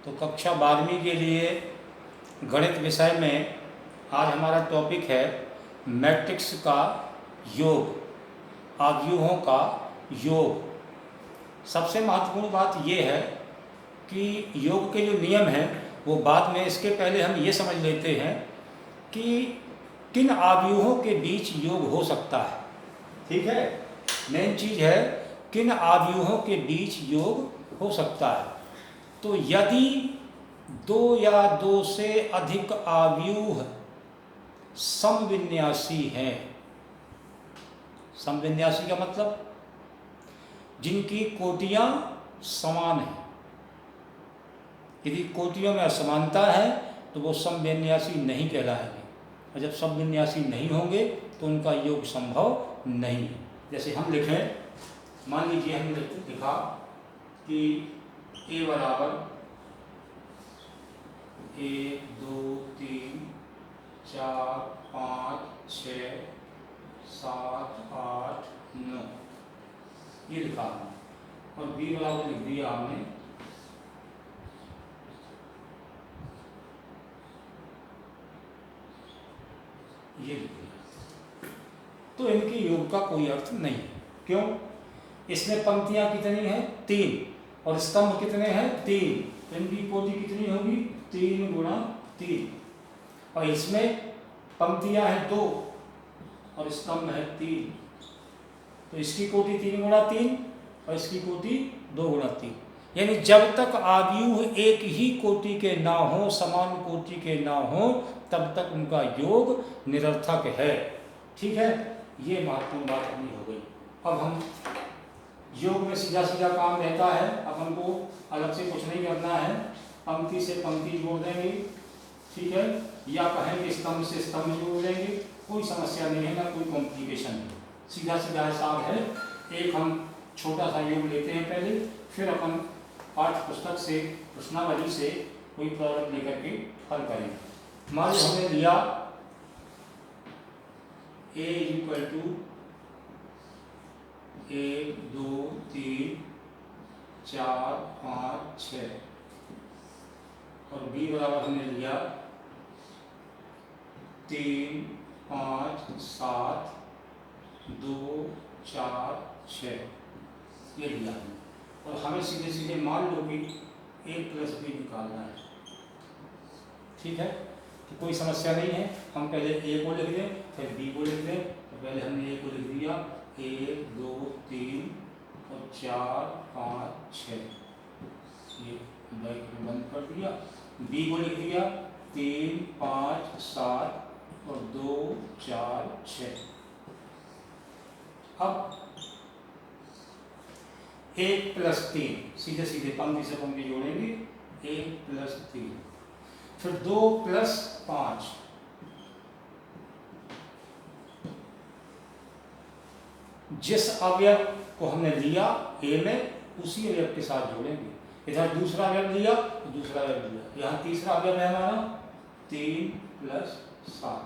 तो कक्षा 12वीं के लिए गणित विषय में आज हमारा टॉपिक है मैट्रिक्स का योग, आव्यूहों का योग। सबसे महत्वपूर्ण बात यह है कि योग के जो नियम हैं वो बाद में, इसके पहले हम ये समझ लेते हैं कि किन आव्यूहों के बीच योग हो सकता है। ठीक है, मेन चीज़ है किन आव्यूहों के बीच योग हो सकता है। तो यदि दो या दो से अधिक आव्यूह समविन्यासी हैं, समविन्यासी का मतलब जिनकी कोटियां समान हैं। यदि कोटियों में असमानता है तो वो समविन्यासी नहीं कहलाएंगे, और जब समविन्यासी नहीं होंगे तो उनका योग संभव नहीं है। जैसे हम लिखें, मान लीजिए हमने लिखा कि a बराबर 1 2 3 4 5 6 7 8 9 ये लिखा हमने, और b बराबर लिख दिया हमने ये लिख दिया। तो इनके योग का कोई अर्थ नहीं है। क्यों? इसमें पंक्तियां कितनी हैं? 3, और स्तंभ कितने हैं? 3। तो इनकी कोटि कितनी होगी? 3 गुणा 3। और इसमें पंक्तियां हैं 2 और स्तंभ है 3, तो इसकी कोटि 3 गुणा 3 और इसकी कोटि 2 गुणा 3। यानी जब तक आव्यूह एक ही कोटि के ना हो, समान कोटि के ना हो, तब तक उनका योग निरर्थक है। ठीक है, ये महत्वपूर्ण बात अपनी हो गई। अब हम योग में सीधा सीधा काम रहता है, अब हमको अलग से कुछ नहीं करना है, पंक्ति से पंक्ति जोड़ देंगे। ठीक है, या कहेंगे स्तंभ से स्तंभ जोड़ देंगे, कोई समस्या नहीं है, ना कोई कॉम्प्लिकेशन है, सीधा सीधा हिसाब है। एक हम छोटा सा योग लेते हैं पहले, फिर अपन पाठ्य पुस्तक से प्रश्नावली से कोई प्रॉब्लम लेकर के हल करेंगे। मान लो हमने लिया a इक्वल टू 1 2 3 4 5 6 और b बराबर हमने लिया 3 5 7 2 4 6 ये लिया हमने। और हमें सीधे सीधे मान लो कि a प्लस b निकालना है। ठीक है, तो कोई समस्या नहीं है, हम पहले a को लिख दें फिर b को लिख दें। तो पहले हमने a को लिख दिया 1 2 3 और 4 5 6, ये बंद कर दिया। b को लिख दिया 3 5 7 और 2 4 6। अब 1 प्लस 3 सीधे सीधे पंक्ति से पंक्ति जोड़ेंगे, 1 प्लस 3, फिर 2 प्लस 5, जिस अवयव को हमने लिया a में उसी अवयव के साथ जोड़ेंगे। इधर दूसरा अवयव लिया तो दूसरा अवयव लिया, यहाँ तीसरा अवयव है हमारा 3 प्लस 7।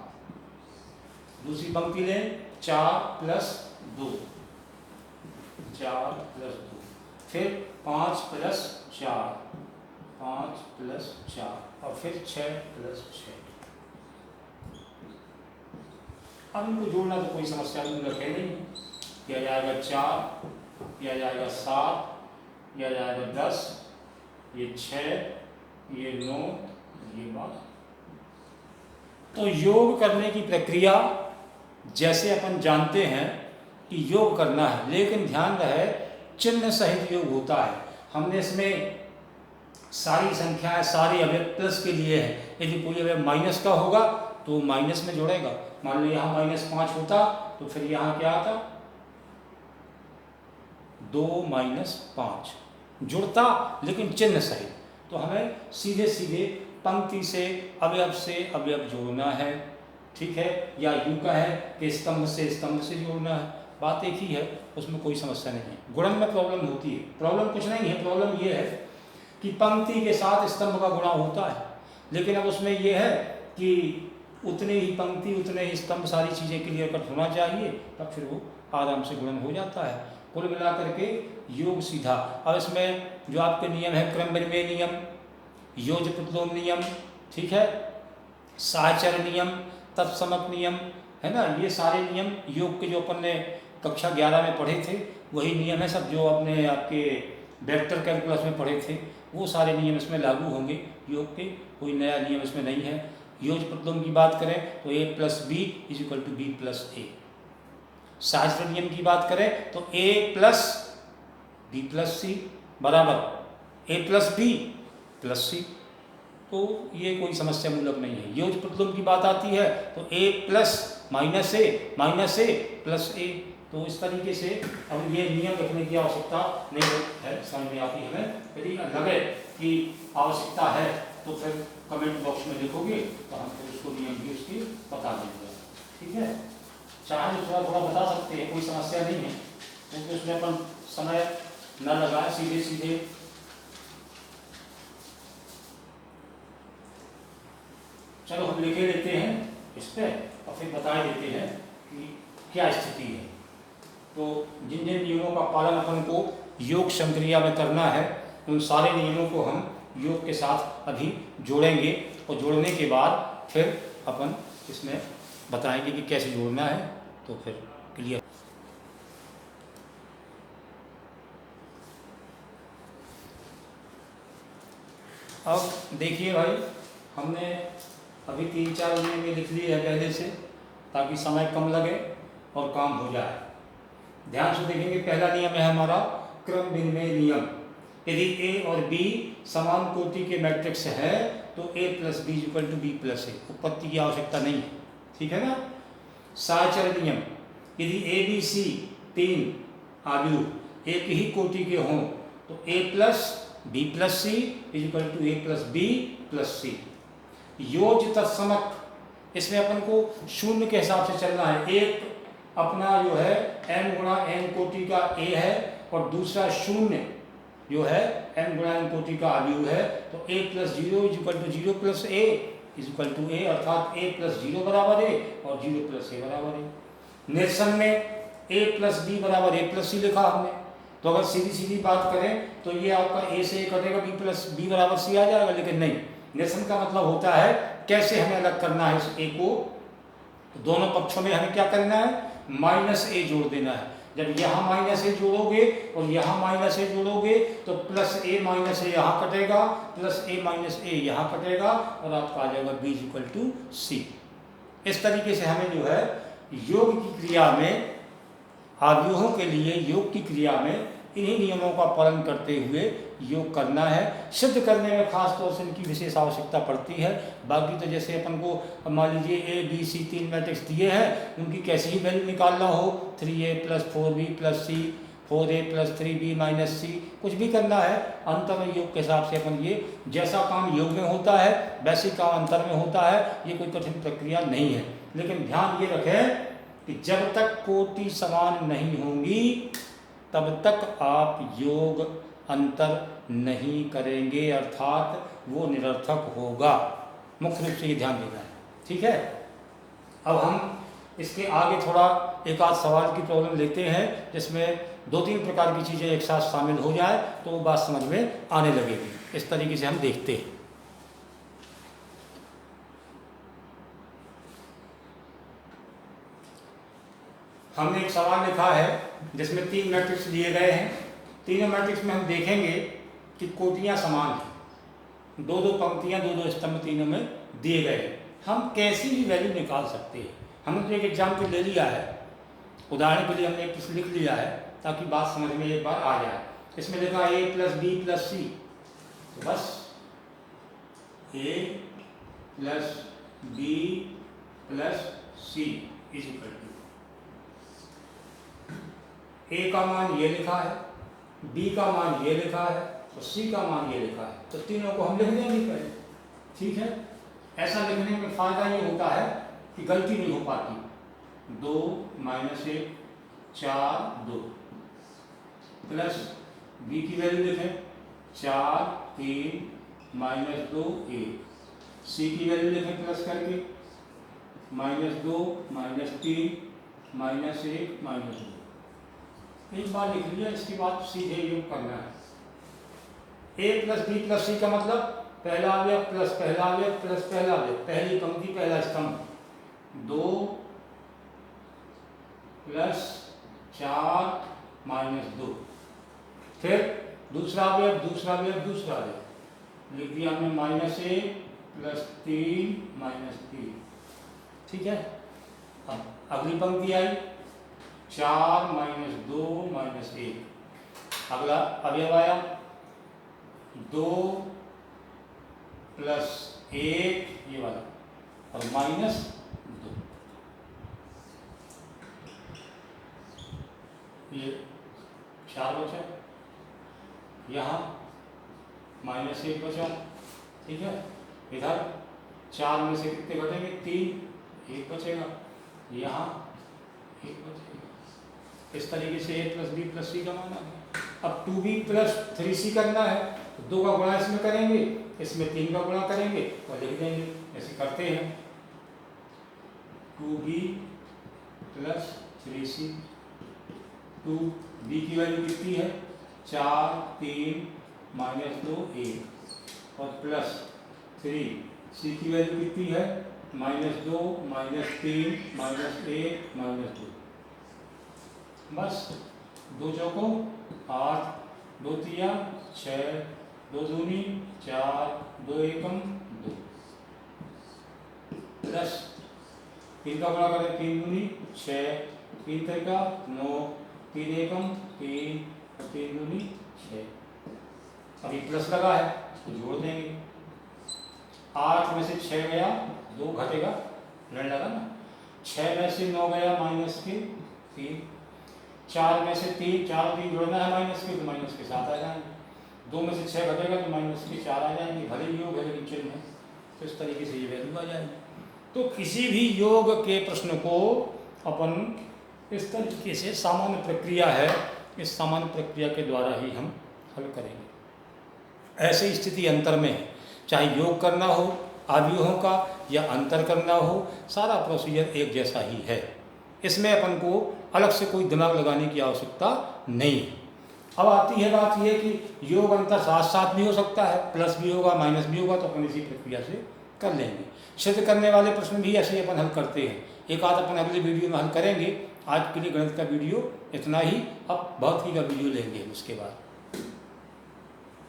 दूसरी पंक्ति लें 4 प्लस 2, 4 प्लस 2, फिर 5 प्लस 4, 5 प्लस 4 और फिर 6 प्लस 6। अब इनको जोड़ना तो कोई समस्या नहीं है, किया जाएगा 4, किया जाएगा 7, किया जाएगा 10, ये 6, ये 9, ये 12। तो योग करने की प्रक्रिया जैसे अपन जानते हैं कि योग करना है, लेकिन ध्यान रहे चिन्ह सहित योग होता है। हमने इसमें सारी संख्याएं, सारे अवयव प्लस के लिए है। यदि कोई अवयव माइनस का होगा तो माइनस में जोड़ेगा। मान लो यहाँ -5 होता तो फिर यहाँ क्या आता 2 - 5 जुड़ता, लेकिन चिन्ह सहित। तो हमें सीधे सीधे पंक्ति से अवयव जोड़ना है। ठीक है, या यूं का है कि स्तंभ से जोड़ना है, बात एक ही है, उसमें कोई समस्या नहीं है। गुणन में प्रॉब्लम होती है, प्रॉब्लम कुछ नहीं है, प्रॉब्लम ये है कि पंक्ति के साथ स्तंभ का गुणा होता है, लेकिन अब उसमें यह है कि उतने ही पंक्ति उतने ही स्तंभ, सारी चीज़ें क्लियर कट होना चाहिए, तब फिर वो आराम से गुणन हो जाता है। कुल मिला करके योग सीधा। अब इसमें जो आपके नियम है क्रम विनिमय नियम, योज प्रतिलोम नियम, ठीक है, साहचर्य नियम, तत्समक नियम, है ना, ये सारे नियम योग के जो अपन ने कक्षा 11 में पढ़े थे वही नियम है सब, जो अपने आपके वेक्टर कैलकुलस में पढ़े थे वो सारे नियम इसमें लागू होंगे योग के, कोई नया नियम इसमें नहीं है। योज प्रतिलोम की बात करें तो a plus B is equal to B plus A. साहचर्य नियम की बात करें तो a plus B plus C बराबर a plus B plus C, तो ये कोई समस्या मूलक नहीं है। योज प्रतिलोम की बात आती है तो a plus minus A plus A, तो इस तरीके से अब ये नियम रखने की आवश्यकता नहीं है, समझ में आती है हमें। यदि लगे कि आवश्यकता है तो फिर कमेंट बॉक्स में लिखोगे तो हम फिर उसको नियम भी उसकी बता देंगे, ठीक है। चाहे तो थोड़ा थोड़ा बता सकते हैं, कोई समस्या नहीं है, क्योंकि उसमें अपन समय न लगाए, सीधे सीधे चलो हम लिखे लेते हैं इस पर और फिर बता देते हैं कि क्या स्थिति है। तो जिन जिन नियमों का पालन अपन को योग संक्रिया में करना है उन सारे नियमों को हम योग के साथ अभी जोड़ेंगे और जोड़ने के बाद फिर अपन इसमें बताएंगे कि कैसे जोड़ना है, तो फिर क्लियर। अब देखिए भाई, हमने अभी 3-4 नियम लिख लिए है पहले से ताकि समय कम लगे और काम हो जाए। ध्यान से देखेंगे, पहला नियम है हमारा क्रम विनिमय नियम। यदि ए और बी समान कोटि के मैट्रिक्स है तो a plus B equal to B plus A, उत्पत्ति की आवश्यकता नहीं है, ठीक है ना। साहचर्य नियम, यदि ए बी सी 3 आव्यूह एक ही कोटि के हों तो a plus B plus C equal to A plus B plus C. योज तत्समक, इसमें अपन को शून्य के हिसाब से चलना है। एक अपना जो है n गुणा n कोटि का a है और दूसरा शून्य जो है n गुणा n कोटि का आव्यूह है, तो a plus zero is equal to zero plus A is equal to A, अर्थात a प्लस जीरो बराबर a और जीरो प्लस ए बराबर a। निरसन में a प्लस बी बराबर a प्लस सी लिखा हमने, तो अगर सीधी सीधी बात करें तो ये आपका a से a कटेगा, b प्लस बी बराबर सी आ जाएगा, लेकिन नहीं, निरसन का मतलब होता है कैसे हमें अलग करना है इस a को। तो दोनों पक्षों में हमें क्या करना है, माइनस ए जोड़ देना है। जब यहाँ माइनस ए जोड़ोगे और यहाँ माइनस ए जोड़ोगे तो प्लस ए माइनस ए यहाँ कटेगा, प्लस ए माइनस ए यहाँ कटेगा और आपका आ जाएगा b इक्वल टू सी। इस तरीके से हमें जो है योग की क्रिया में, आव्यूहों के लिए योग की क्रिया में इन्हीं नियमों का पालन करते हुए योग करना है। सिद्ध करने में खास तौर से इनकी विशेष आवश्यकता पड़ती है। बाकी तो जैसे अपन को मान लीजिए ए बी सी 3 मैट्रिक्स दिए हैं, उनकी कैसी ही वैल्यू निकालना हो, 3a प्लस 4b प्लस सी, 4a प्लस 3b माइनस सी, कुछ भी करना है अंतर योग के हिसाब से अपन ये जैसा काम योग में होता है वैसे काम अंतर में होता है, ये कोई कठिन प्रक्रिया नहीं है। लेकिन ध्यान ये रखें कि जब तक कोटि समान नहीं होंगी तब तक आप योग अंतर नहीं करेंगे, अर्थात वो निरर्थक होगा। मुख्य रूप से ये ध्यान देना है, ठीक है। अब हम इसके आगे थोड़ा एक आध सवाल की प्रॉब्लम लेते हैं जिसमें 2-3 प्रकार की चीज़ें एक साथ शामिल हो जाए तो वो बात समझ में आने लगेगी। इस तरीके से हम देखते हैं। हमने एक सवाल लिखा है जिसमें 3 मैट्रिक्स दिए गए हैं। तीनों मैट्रिक्स में हम देखेंगे कि कोटियां समान हैं, 2-2 पंक्तियां 2-2 स्तंभ तीनों में दिए गए हैं। हम कैसी भी वैल्यू निकाल सकते हैं। हमने तो एक एग्जाम्पल ले लिया है, उदाहरण के लिए हमने एक लिख लिया है ताकि बात समझ में एक बार आ जाए। इसमें लिखा a plus B plus C, तो बस a plus B plus C is equal to, a का मान ये लिखा है, b का मान ये लिखा है और c का मान ये लिखा है, तो तीनों को हम लिख देंगे पहले, ठीक है। ऐसा लिखने में फायदा ये होता है कि गलती नहीं हो पाती। 2 माइनस 1 4 2 प्लस b की वैल्यू लिखें 4 3 माइनस 2 1, c की वैल्यू लिखें प्लस करके -2 -3 -1 -2। एक बार लिख लिया, इसके बाद सीधे योग करना है। a प्लस बी प्लस सी का मतलब पहला अवयव प्लस पहला अवयव प्लस पहला अवयव, पहली पंक्ति पहला स्तंभ, 2 प्लस 4 माइनस 2, फिर दूसरा अवयव दूसरा अवयव दूसरा अवयव लिख दिया हमने -1 प्लस 3 माइनस 3, ठीक है। अब अगली पंक्ति आई 4 माइनस 2 माइनस 1, अगला अवयव आया 2 प्लस 1 ये वाला और माइनस 2, ये 4 बचा, यहाँ -1 बचा, ठीक है। इधर 4 में से कितने घटेंगे 3, 1 बचेगा, यहाँ 1 बचेगा। इस तरीके से a प्लस बी प्लस सी का मान आ गया। अब 2b प्लस 3c करना है तो 2 का गुणा इसमें करेंगे, इसमें 3 का गुणा करेंगे और लिख देंगे, ऐसे करते हैं 2b प्लस 3c, 2b की वैल्यू कितनी है 4 3 माइनस 2 1 और प्लस 3c की वैल्यू कितनी है -2 -3 -1 -2, बस 2 चौकों 8, 2 तिया 6, 2 दूनी 4, 2 एकम 2, प्लस 3 का गुणा करें 3 दूनी 6, 3 तिरका 9, 3 एकम 3 और 3 दूनी 6। अभी प्लस लगा है तो जोड़ देंगे, 8 में से 6 गया 2 घटेगा, ऋण लगा ना, 6 में से 9 गया -3, 4 में से 3 जोड़ना है माइनस के तो माइनस के 7 आ जाएंगे, 2 में से 6 घटेगा तो माइनस के 4 आ जाएंगे, भले ही योग है लेकिन चिन्ह है, तो इस तरीके से ये वैल्यू आ जाएगी। तो किसी भी योग के प्रश्न को अपन इस तरीके से सामान्य प्रक्रिया है, इस सामान्य प्रक्रिया के द्वारा ही हम हल करेंगे। ऐसे स्थिति अंतर में चाहे योग करना हो अवयवों का या अंतर करना हो, सारा प्रोसीजर एक जैसा ही है, इसमें अपन को अलग से कोई दिमाग लगाने की आवश्यकता नहीं है। अब आती है बात यह कि योग अंतर साथ साथ भी हो सकता है, प्लस भी होगा माइनस भी होगा, तो अपन इसी प्रक्रिया से कर लेंगे। सिद्ध करने वाले प्रश्न भी ऐसे ही अपन हल करते हैं, एक आध अपन अगले वीडियो में हल करेंगे। आज के लिए गणित का वीडियो इतना ही, अब भौतिकी का वीडियो लेंगे उसके बाद।